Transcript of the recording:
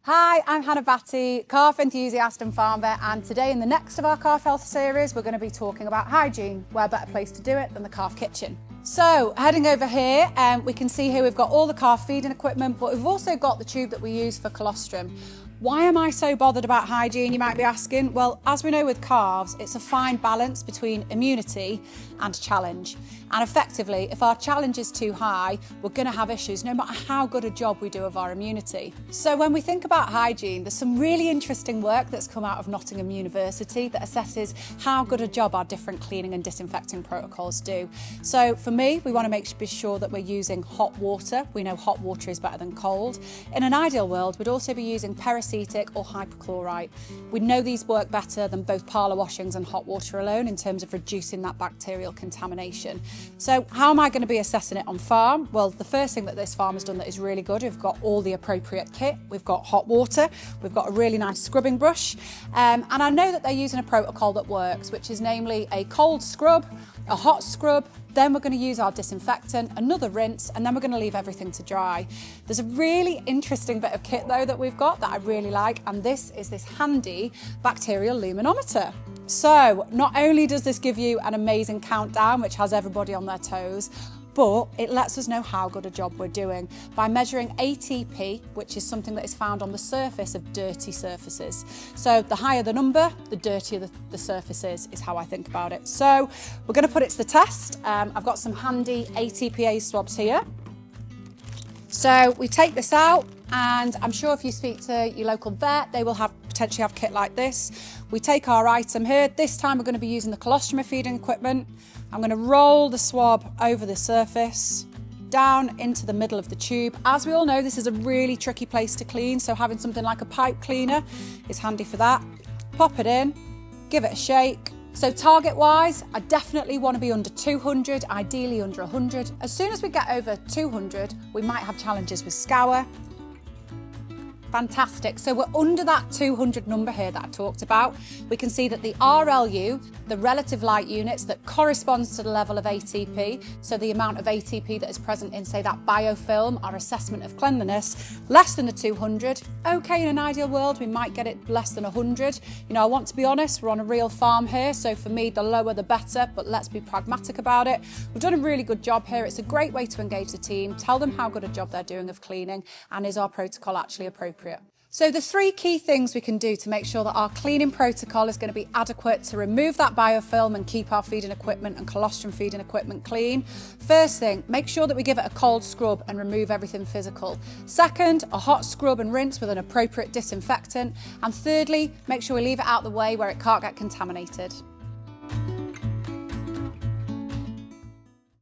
Hi, I'm Hannah Batty, calf enthusiast and farm vet, and today in the next of our calf health series we're going to be talking about hygiene. Where better place to do it than the calf kitchen. So heading over here, we can see here we've got all the calf feeding equipment, but we've also got the tube that we use for colostrum. Why am I so bothered about hygiene, you might be asking? Well, as we know with calves, it's a fine balance between immunity and challenge. And effectively, if our challenge is too high, we're going to have issues no matter how good a job we do of our immunity. So when we think about hygiene, there's some really interesting work that's come out of Nottingham University that assesses how good a job our different cleaning and disinfecting protocols do. So for me, we want to be sure that we're using hot water. We know hot water is better than cold. In an ideal world, we'd also be using Peracetic or hypochlorite. We know these work better than both parlour washings and hot water alone in terms of reducing that bacterial contamination. So how am I going to be assessing it on farm? Well, the first thing that this farm has done that is really good, we've got all the appropriate kit, we've got hot water, we've got a really nice scrubbing brush, and I know that they're using a protocol that works, which is namely a cold scrub, a hot scrub, then we're going to use our disinfectant, another rinse, and then we're going to leave everything to dry. There's a really interesting bit of kit though that we've got that I really like, and this is this handy Bacterial Luminometer. So not only does this give you an amazing countdown, which has everybody on their toes, but it lets us know how good a job we're doing by measuring ATP, which is something that is found on the surface of dirty surfaces. So the higher the number, the dirtier the surface is how I think about it. So we're going to put it to the test. I've got some handy ATPA swabs here. So we take this out, and I'm sure if you speak to your local vet, they will potentially have kit like this. We take our item here. This time we're going to be using the colostrum feeding equipment. I'm going to roll the swab over the surface, down into the middle of the tube. As we all know, this is a really tricky place to clean, so having something like a pipe cleaner is handy for that. Pop it in, give it a shake. So target-wise, I definitely want to be under 200, ideally under 100. As soon as we get over 200, we might have challenges with scour. Fantastic. So we're under that 200 number here that I talked about. We can see that the RLU, the relative light units, that corresponds to the level of ATP, so the amount of ATP that is present in, say, that biofilm, our assessment of cleanliness, less than the 200. Okay, in an ideal world, we might get it less than 100. You know, I want to be honest, we're on a real farm here, so for me, the lower the better, but let's be pragmatic about it. We've done a really good job here. It's a great way to engage the team, tell them how good a job they're doing of cleaning, and is our protocol actually appropriate? So the three key things we can do to make sure that our cleaning protocol is going to be adequate to remove that biofilm and keep our feeding equipment and colostrum feeding equipment clean. First thing, make sure that we give it a cold scrub and remove everything physical. Second, a hot scrub and rinse with an appropriate disinfectant. And thirdly, make sure we leave it out the way where it can't get contaminated.